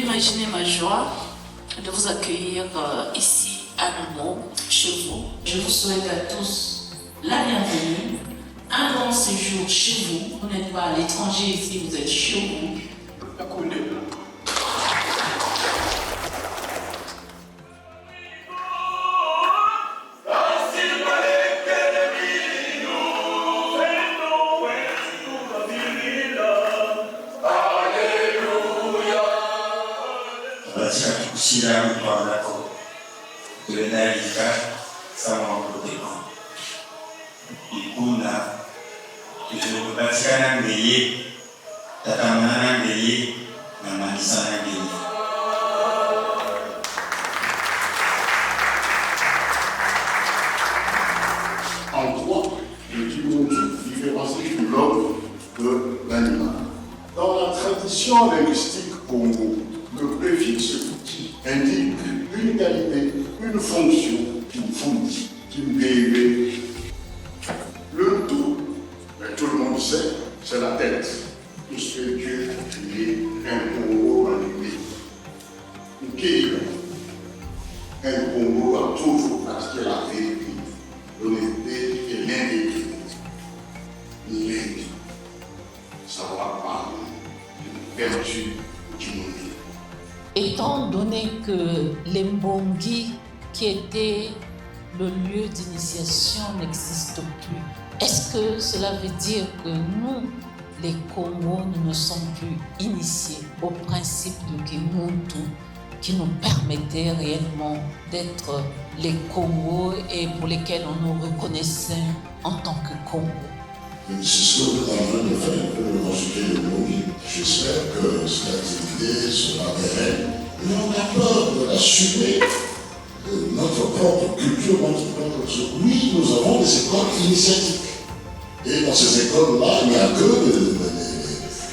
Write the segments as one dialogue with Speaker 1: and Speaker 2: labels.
Speaker 1: imaginez ma joie de vous accueillir ici à Noumont, chez vous. Je vous souhaite à tous la bienvenue, un bon séjour chez vous. Vous n'êtes pas à l'étranger ici, vous êtes chez vous.
Speaker 2: Silang Tuanako, Tuenalika, sama Protekon. Ikuna, Tujubatsana Geye, Tatamana Geye, Namanisana Geye.
Speaker 3: En droit, le Kimontu différencie l'homme de l'animal. Dans la tradition linguistique Congo, le préfixe qui indique une qualité, une fonction, une fonction, une dérivée. Le tout, tout le monde sait, c'est la tête. Puisque Dieu a créé un Congo animé. Une Kéliba. Un Congo a toujours pratiqué la vérité, l'honnêteté et l'intégrité. L'Inde, savoir parler, une vertu du monde.
Speaker 1: Étant donné que les Mbongi, qui était le lieu d'initiation, n'existe plus, est-ce que cela veut dire que nous, les Congos, nous ne sommes plus initiés au principe de Kimuntu qui nous permettait réellement d'être les Congos et pour lesquels on nous reconnaissait en tant que Congo?
Speaker 3: C'est ce que vous êtes en train de faire pour le consulter le monde. J'espère que cette activité sera pérenne. Mais on a peur de l'assumer. Notre propre culture, notre propre chose. Oui, nous avons des écoles initiatiques. Et dans ces écoles-là, il n'y a que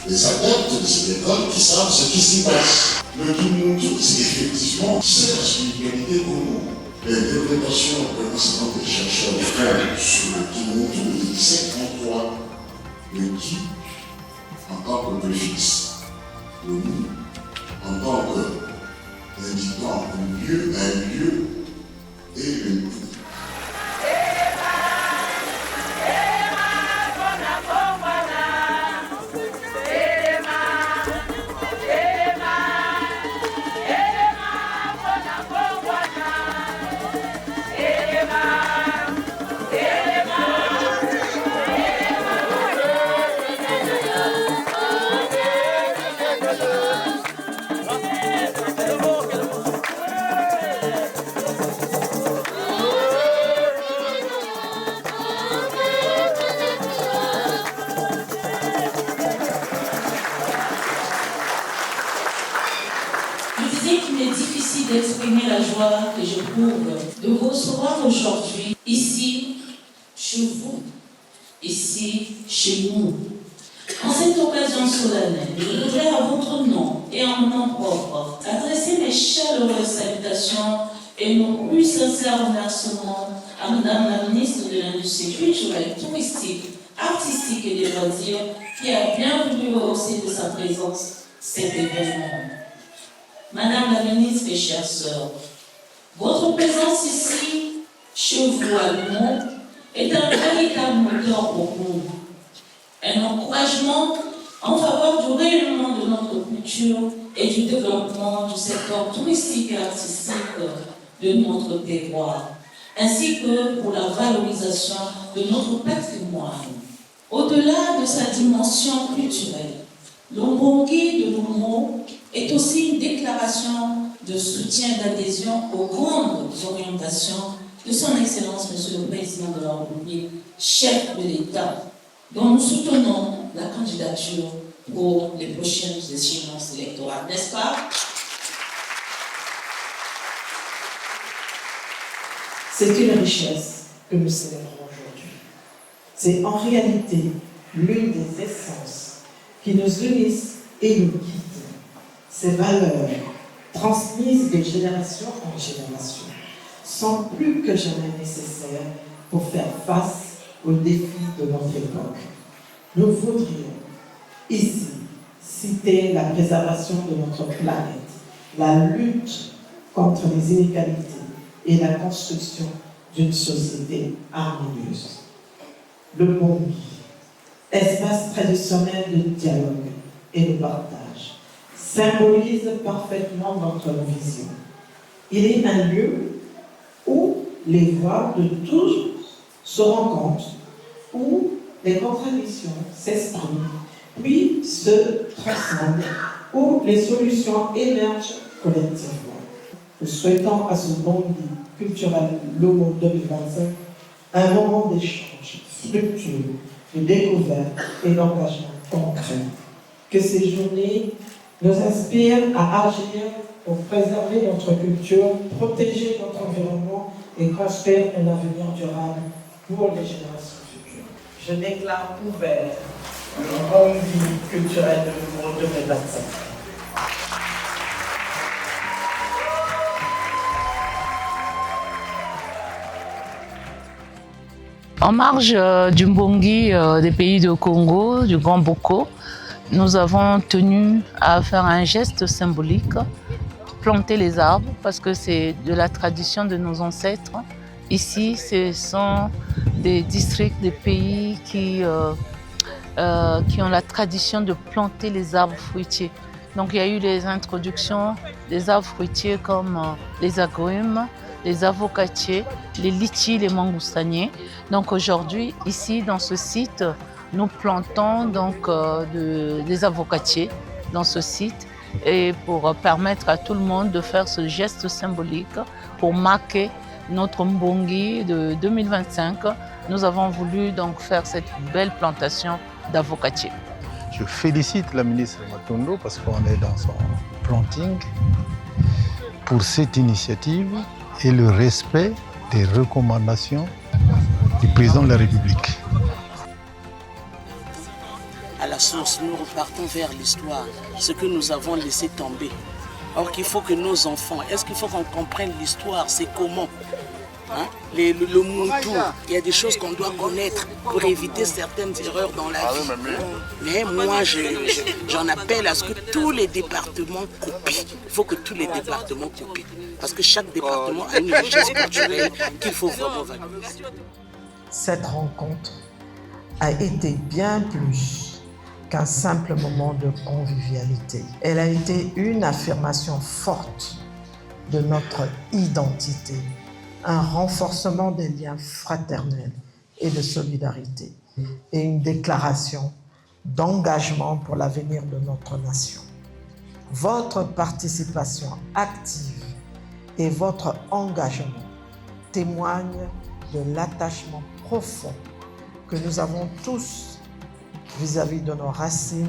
Speaker 3: les adeptes de ces écoles qui savent ce qui s'y passe. Le Kimuntu, c'est effectivement la spiritualité Congo. Les développations précisément des chercheurs font sur le Kimuntu, c'est en toi le qui en tant que préfixe, le nous en tant que indiquant un lieu et le nous.
Speaker 1: Qu'il est difficile d'exprimer la joie que j'éprouve de vous recevoir aujourd'hui, ici, chez vous, ici, chez nous. En cette occasion solennelle, je voudrais à votre nom et en mon nom propre adresser mes chaleureuses salutations et nos plus sincères remerciements à Madame la ministre de l'Industrie culturelle, touristique, artistique et des loisirs qui a bien voulu rehausser de sa présence cet événement. Madame la ministre et chères sœurs, votre présence ici, chez vous à Noumont, est un véritable moteur pour nous. Un encouragement en faveur du rayonnement de notre culture et du développement du secteur touristique et artistique de notre terroir, ainsi que pour la valorisation de notre patrimoine. Au-delà de sa dimension culturelle, l'Ombongi de Noumont est aussi une déclaration de soutien et d'adhésion aux grandes orientations de son Excellence, Monsieur le Président de la République, chef de l'État, dont nous soutenons la candidature pour les prochaines échéances électorales, n'est-ce pas?
Speaker 4: C'est une richesse que nous célébrons aujourd'hui. C'est en réalité l'une des essences qui nous unissent et nous quittent. Ces valeurs, transmises de génération en génération, sont plus que jamais nécessaires pour faire face aux défis de notre époque. Nous voudrions ici citer la préservation de notre planète, la lutte contre les inégalités et la construction d'une société harmonieuse. Le Mbongi, espace traditionnel de dialogue et de partage, symbolise parfaitement notre vision. Il est un lieu où les voix de tous se rencontrent, où les contradictions s'expriment, puis se transcendent, où les solutions émergent collectivement. Nous souhaitons à ce Mbongi culturel Lumo 2025 un moment d'échange fructueux, de découverte et d'engagement concret. Que ces journées nous inspirent à agir pour préserver notre culture, protéger notre environnement et construire un avenir durable pour les générations futures. Je déclare ouvert le Mbongi culturel de Lumo 2025.
Speaker 1: En marge du Mbongi des pays de Congo, du Grand Boko, nous avons tenu à faire un geste symbolique, planter les arbres, parce que c'est de la tradition de nos ancêtres. Ici, ce sont des districts, des pays qui ont la tradition de planter les arbres fruitiers. Donc il y a eu les introductions des arbres fruitiers comme les agrumes, les avocatiers, les litchis, les mangoustaniers. Donc aujourd'hui, ici, dans ce site, nous plantons donc des avocatiers dans ce site et pour permettre à tout le monde de faire ce geste symbolique pour marquer notre Mbongi de 2025. Nous avons voulu donc faire cette belle plantation d'avocatiers.
Speaker 5: Je félicite la ministre Matondo parce qu'on est dans son planting pour cette initiative et le respect des recommandations du président de la République.
Speaker 6: À la source, nous repartons vers l'histoire, ce que nous avons laissé tomber. Or qu'il faut que nos enfants, est-ce qu'il faut qu'on comprenne l'histoire, c'est comment hein? Le Muntu, il y a des choses qu'on doit connaître pour éviter certaines erreurs dans la vie. Mais moi, j'en appelle à ce que tous les départements copient. Il faut que tous les départements copient. Parce que chaque département a une richesse culturelle qu'il faut vraiment valoriser.
Speaker 4: Cette rencontre a été bien plus qu'un simple moment de convivialité. Elle a été une affirmation forte de notre identité, un renforcement des liens fraternels et de solidarité et une déclaration d'engagement pour l'avenir de notre nation. Votre participation active et votre engagement témoignent de l'attachement profond que nous avons tous vis-à-vis de nos racines,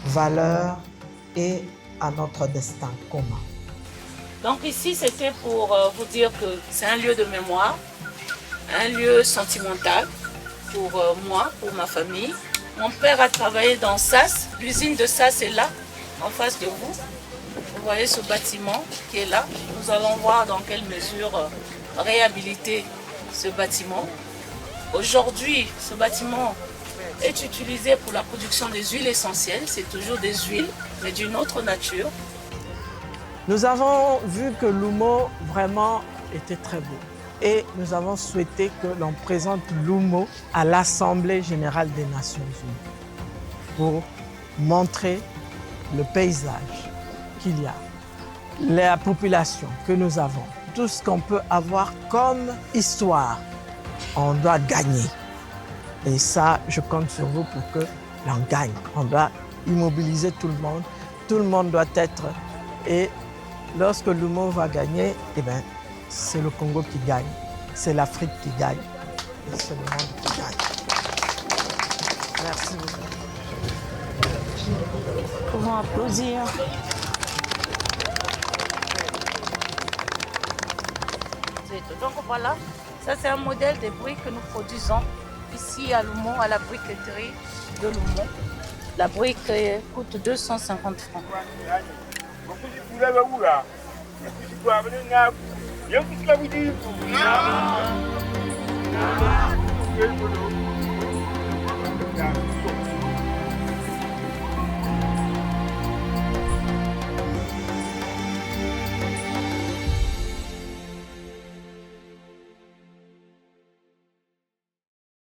Speaker 4: valeurs et à notre destin commun.
Speaker 1: Donc ici, c'était pour vous dire que c'est un lieu de mémoire, un lieu sentimental pour moi, pour ma famille. Mon père a travaillé dans SAS, l'usine de SAS est là, en face de vous. Vous voyez ce bâtiment qui est là. Nous allons voir dans quelle mesure réhabiliter ce bâtiment. Aujourd'hui, ce bâtiment est utilisé pour la production des huiles essentielles. C'est toujours des huiles, mais d'une autre nature.
Speaker 4: Nous avons vu que Lumo vraiment était très beau et nous avons souhaité que l'on présente Lumo à l'Assemblée générale des Nations Unies pour montrer le paysage qu'il y a, la population que nous avons, tout ce qu'on peut avoir comme histoire. On doit gagner. Et ça, je compte sur vous pour que l'on gagne. On doit immobiliser tout le monde. Tout le monde doit être... Et lorsque Lumo va gagner, eh bien, c'est le Congo qui gagne. C'est l'Afrique qui gagne. Et c'est le monde qui gagne. Merci beaucoup.
Speaker 1: Nous pouvons applaudir. Donc voilà, ça c'est un modèle des briques que nous produisons ici à Lumo, à la briqueterie de Lumo. La brique coûte 250 francs.